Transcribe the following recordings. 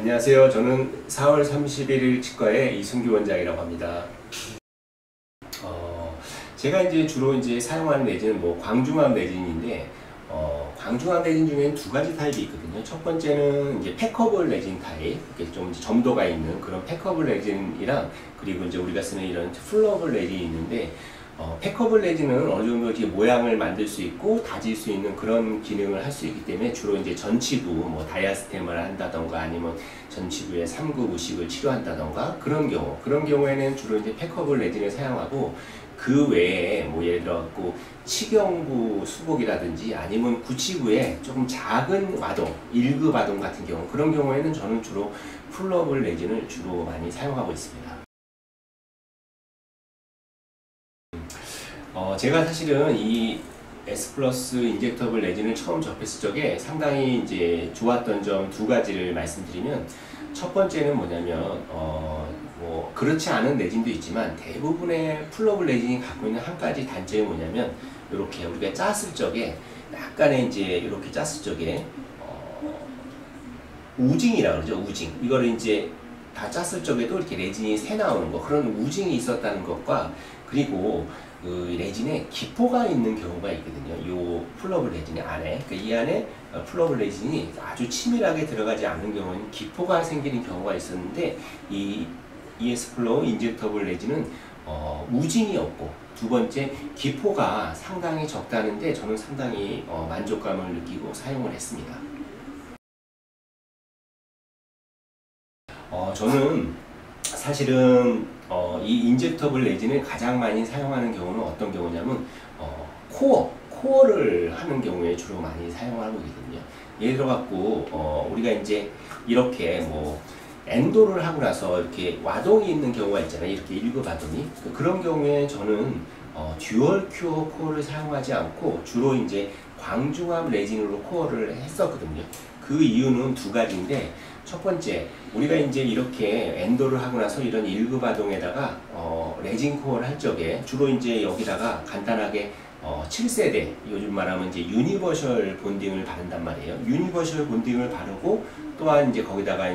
안녕하세요. 저는 4월 31일 치과의 이승규 원장이라고 합니다. 제가 이제 주로 사용하는 레진은 광중암 레진인데, 광중암 레진 중에는 두 가지 타입이 있거든요. 첫 번째는 팩커블 레진 타입, 이렇게 좀 점도가 있는 그런 팩커블 레진이랑, 그리고 우리가 쓰는 이런 플러블 레진이 있는데, 팩커블 레진은 어느 정도 이렇게 모양을 만들 수 있고 다질 수 있는 그런 기능을 할 수 있기 때문에 주로 전치부 다이아스템을 한다던가 아니면 전치부의 3구 우식을 치료한다던가 그런 경우에는 주로 팩커블 레진을 사용하고, 그 외에 예를 들어 치경부 수복이라든지 아니면 구치부에 조금 작은 와동, 1급 와동 같은 경우, 그런 경우에는 저는 주로 플러블 레진을 주로 많이 사용하고 있습니다. 제가 사실은 이 S 플러스 인젝터블 레진을 처음 접했을 적에 상당히 좋았던 점 두 가지를 말씀드리면, 첫 번째는 뭐냐면 그렇지 않은 레진도 있지만 대부분의 플러블 레진이 갖고 있는 한 가지 단점이 뭐냐면, 이렇게 우리가 짰을 적에 약간의 이렇게 짰을 적에 우징이라고 그러죠. 우징. 이거를 다 짰을 적에도 이렇게 레진이 새 나오는 거, 그런 우징이 있었다는 것과, 그리고 그 레진에 기포가 있는 경우가 있거든요. 이 플러블 레진 안에, 그러니까 이 안에 플러블 레진이 아주 치밀하게 들어가지 않는 경우는 기포가 생기는 경우가 있었는데, 이 ES 플로우 인젝터블 레진은 우징이 없고, 두 번째 기포가 상당히 적다는데 저는 상당히 만족감을 느끼고 사용을 했습니다. 저는 사실은 이 인젝터블 레진을 가장 많이 사용하는 경우는 어떤 경우냐면 코어를 하는 경우에 주로 많이 사용하고 있거든요. 예를 들어 갖고 우리가 이렇게 엔도를 하고 나서 이렇게 와동이 있는 경우가 있잖아요. 이렇게 1급 와동이. 그런 경우에 저는 듀얼 큐어 코어를 사용하지 않고 주로 광중암 레진으로 코어를 했었거든요. 그 이유는 두 가지인데, 첫 번째, 우리가 이렇게 엔도를 하고 나서 이런 1급 와동에다가 레진 코어를 할 적에 주로 여기다가 간단하게 7세대, 요즘 말하면 유니버셜 본딩을 바른단 말이에요. 유니버셜 본딩을 바르고, 또한 거기다가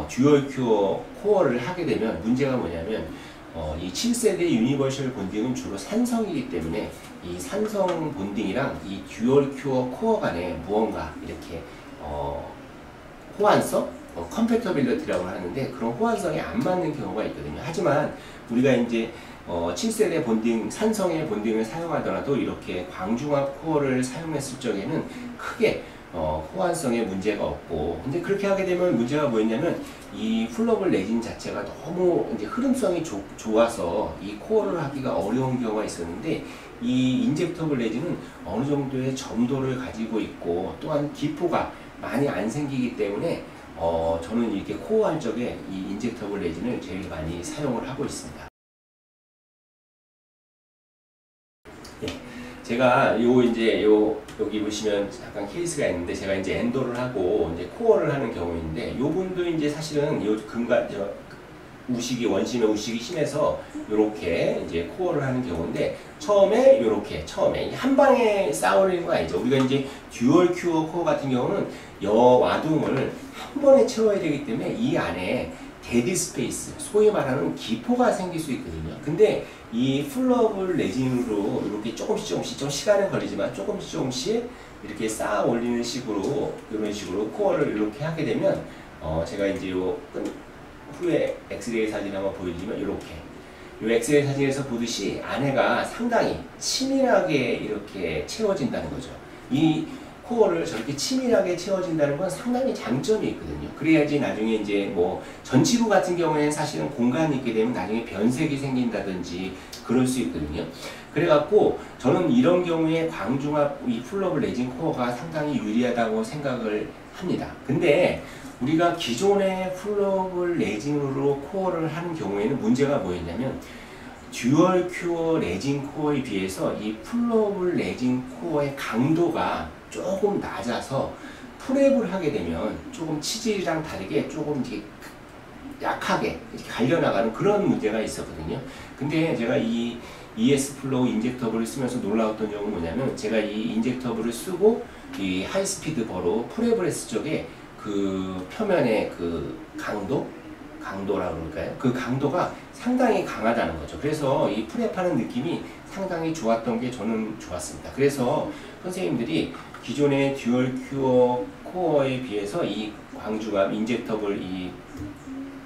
듀얼 큐어 코어를 하게 되면 문제가 뭐냐면, 이 7세대 유니버셜 본딩은 주로 산성이기 때문에 이 산성 본딩이랑 이 듀얼 큐어 코어 간에 무언가 이렇게 호환성? 컴패터빌리티라고 하는데, 그런 호환성이 안 맞는 경우가 있거든요. 하지만 우리가 7세대 본딩, 산성의 본딩을 사용하더라도 이렇게 광중암 코어를 사용했을 적에는 크게 호환성에 문제가 없고, 근데 그렇게 하게 되면 문제가 뭐였냐면, 이 플러블 레진 자체가 너무 흐름성이 좋아서 이 코어를 하기가 어려운 경우가 있었는데, 이 인젝터블 레진은 어느 정도의 점도를 가지고 있고, 또한 기포가 많이 안 생기기 때문에 저는 이렇게 코어 할 적에 이 인젝터블 레진을 제일 많이 사용을 하고 있습니다. 예, 제가 여기 보시면 약간 케이스가 있는데, 제가 엔도를 하고 코어를 하는 경우인데, 요분도 사실은 우식이, 원심의 우식이 심해서 이렇게 코어를 하는 경우인데, 처음에 한 방에 쌓아올리는 거 아니죠. 우리가 듀얼 큐어 코어 같은 경우는 와동을 한 번에 채워야 되기 때문에 이 안에 데드 스페이스, 소위 말하는 기포가 생길 수 있거든요. 근데 이 플러블 레진으로 이렇게 조금씩 좀 시간은 걸리지만 조금씩 이렇게 쌓아 올리는 식으로, 이런 식으로 코어를 이렇게 하게 되면 제가 후에 엑스레이 사진 한번 보여드리면, 이 엑스레이 사진에서 보듯이 안에가 상당히 치밀하게 이렇게 채워진다는 거죠. 이 코어를 저렇게 치밀하게 채워진다는 건 상당히 장점이 있거든요. 그래야지 나중에 전치부 같은 경우에는 사실은 공간이 있게 되면 나중에 변색이 생긴다든지 그럴 수 있거든요. 그래갖고 저는 이런 경우에 광중암 이 플러블 레진 코어가 상당히 유리하다고 생각을 합니다. 근데 우리가 기존의 플러블 레진으로 코어를 하는 경우에는 문제가 뭐였냐면, 듀얼 큐어 레진 코어에 비해서 이 플러블 레진 코어의 강도가 조금 낮아서 프랩을 하게 되면 조금 치질이랑 다르게 조금 이렇게 약하게 이렇게 갈려나가는 그런 문제가 있었거든요. 근데 제가 이 ES 플로우 인젝터블을 쓰면서 놀라웠던 점은 뭐냐면, 제가 이 인젝터블을 쓰고 이 하이스피드 버로 프랩을 했을 적에 그 표면의 그 강도라고 그럴까요? 그 강도가 상당히 강하다는 거죠. 그래서 이 프랩하는 느낌이 상당히 좋았던 게 저는 좋았습니다. 그래서 선생님들이 기존의 듀얼 큐어 코어에 비해서 이 광주감 인젝터블 이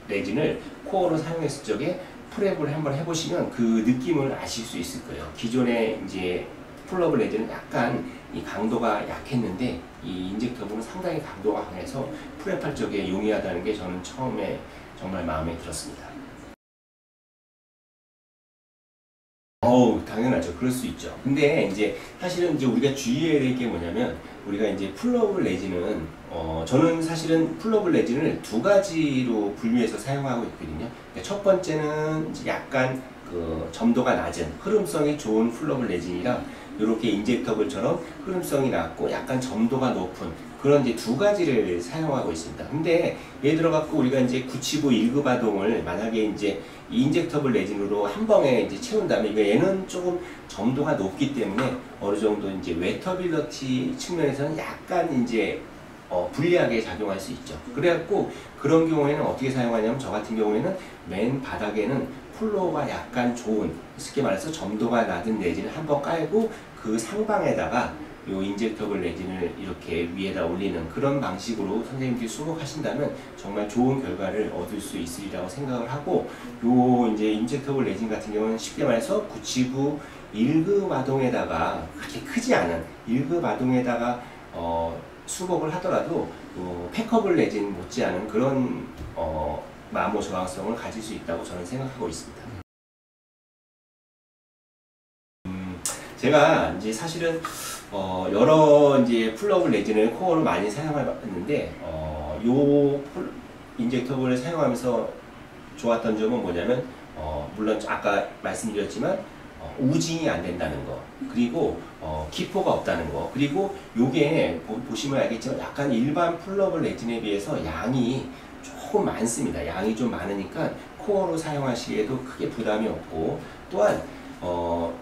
레진을 코어로 사용했을 적에 프랩을 한번 해보시면 그 느낌을 아실 수 있을 거예요. 기존의 이제 풀러블 레진은 약간 이 강도가 약했는데 이 인젝터블은 상당히 강도가 강해서 프랩할 적에 용이하다는 게 저는 처음에 정말 마음에 들었습니다. 당연하죠. 그럴 수 있죠. 근데 이제 사실은 이제 우리가 주의해야 될 게 뭐냐면 우리가 이제 풀러블 레진은 저는 사실은 풀러블 레진을 두 가지로 분류해서 사용하고 있거든요. 첫 번째는 이제 약간 그 점도가 낮은 흐름성이 좋은 풀러블 레진이랑 이렇게 인젝터블처럼 흐름성이 낮고 약간 점도가 높은 그런 이제 두 가지를 사용하고 있습니다. 근데 예를 들어 갖고 우리가 이제 9치부 1급 아동을 만약에 이제 인젝터블 레진으로 한 방에 이제 채운다면 얘는 조금 점도가 높기 때문에 어느 정도 이제 웨터빌러티 측면에서는 약간 이제 불리하게 작용할 수 있죠. 그래갖고 그런 경우에는 어떻게 사용하냐면 저 같은 경우에는 맨 바닥에는 플로우가 약간 좋은 쉽게 말해서 점도가 낮은 레진을 한번 깔고 그 상방에다가 요 인젝터블 레진을 이렇게 위에다 올리는 그런 방식으로 선생님들이 수복하신다면 정말 좋은 결과를 얻을 수 있으리라고 생각을 하고 요 이제 인젝터블 레진 같은 경우는 쉽게 말해서 9치부 1급 아동에다가 그렇게 크지 않은 1급 아동에다가 수복을 하더라도 팩커블 레진 못지않은 그런 마모 저항성을 가질 수 있다고 저는 생각하고 있습니다. 제가 이제 사실은 여러 이제 풀러블 레진을 코어로 많이 사용해봤는데 요 인젝터블을 사용하면서 좋았던 점은 뭐냐면 물론 아까 말씀드렸지만 우징이 안 된다는 거, 그리고 기포가 없다는 거, 그리고 요게 보시면 알겠지만 약간 일반 풀러블 레진에 비해서 양이 조금 많습니다. 양이 좀 많으니까 코어로 사용하시기에도 크게 부담이 없고, 또한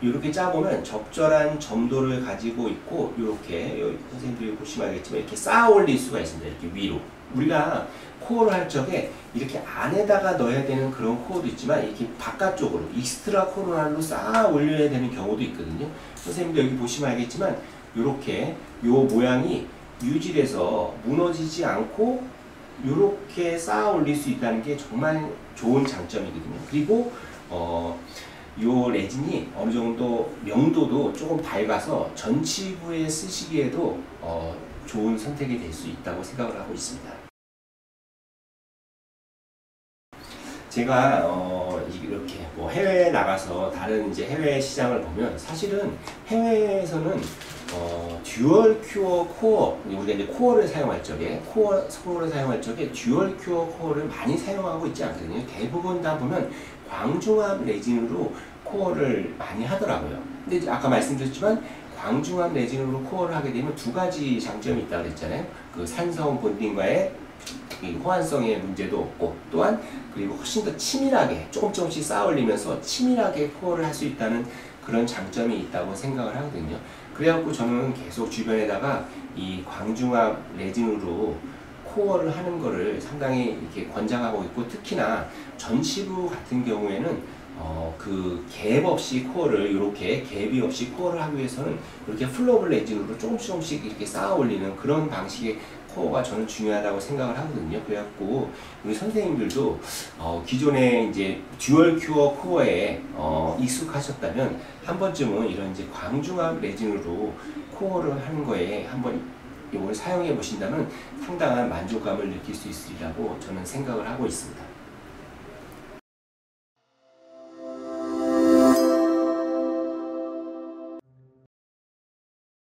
이렇게 짜보면 적절한 점도를 가지고 있고, 이렇게 선생님들이 보시면 알겠지만 이렇게 쌓아 올릴 수가 있습니다. 이렇게 위로. 우리가 코어를 할 적에 이렇게 안에다가 넣어야 되는 그런 코어도 있지만 이렇게 바깥쪽으로 익스트라 코로날로 쌓아 올려야 되는 경우도 있거든요. 선생님들 여기 보시면 알겠지만 이렇게 요 모양이 유질해서 무너지지 않고 이렇게 쌓아 올릴 수 있다는 게 정말 좋은 장점이거든요. 그리고 요 레진이 어느 정도 명도도 조금 밝아서 전치부에 쓰시기에도 좋은 선택이 될 수 있다고 생각을 하고 있습니다. 제가 이렇게 뭐 해외에 나가서 다른 이제 해외 시장을 보면 사실은 해외에서는 듀얼 큐어 코어, 우리가 이제 코어를 사용할 적에 코어를 사용할 적에 듀얼 큐어 코어를 많이 사용하고 있지 않거든요. 대부분 다 보면 광중압 레진으로 코어를 많이 하더라고요. 근데 이제 아까 말씀드렸지만 광중압 레진으로 코어를 하게 되면 두 가지 장점이 있다고 그랬잖아요. 그 산성 본딩과의 호환성의 문제도 없고, 또한 그리고 훨씬 더 치밀하게 조금씩 쌓아 올리면서 치밀하게 코어를 할 수 있다는 그런 장점이 있다고 생각을 하거든요. 그래갖고 저는 계속 주변에다가 이 광중압 레진으로 코어를 하는 거를 상당히 이렇게 권장하고 있고, 특히나 전치부 같은 경우에는 그 갭 없이 코어를 이렇게 갭이 없이 코어를 하기 위해서는 이렇게 플러블 레진으로 조금씩 이렇게 쌓아 올리는 그런 방식의 코어가 저는 중요하다고 생각을 하거든요. 그래갖고 우리 선생님들도 기존에 이제 듀얼 큐어 코어에 익숙하셨다면 한 번쯤은 이런 이제 광중압 레진으로 코어를 하는 거에 한번 이걸 사용해 보신다면 상당한 만족감을 느낄 수 있으리라고 저는 생각을 하고 있습니다.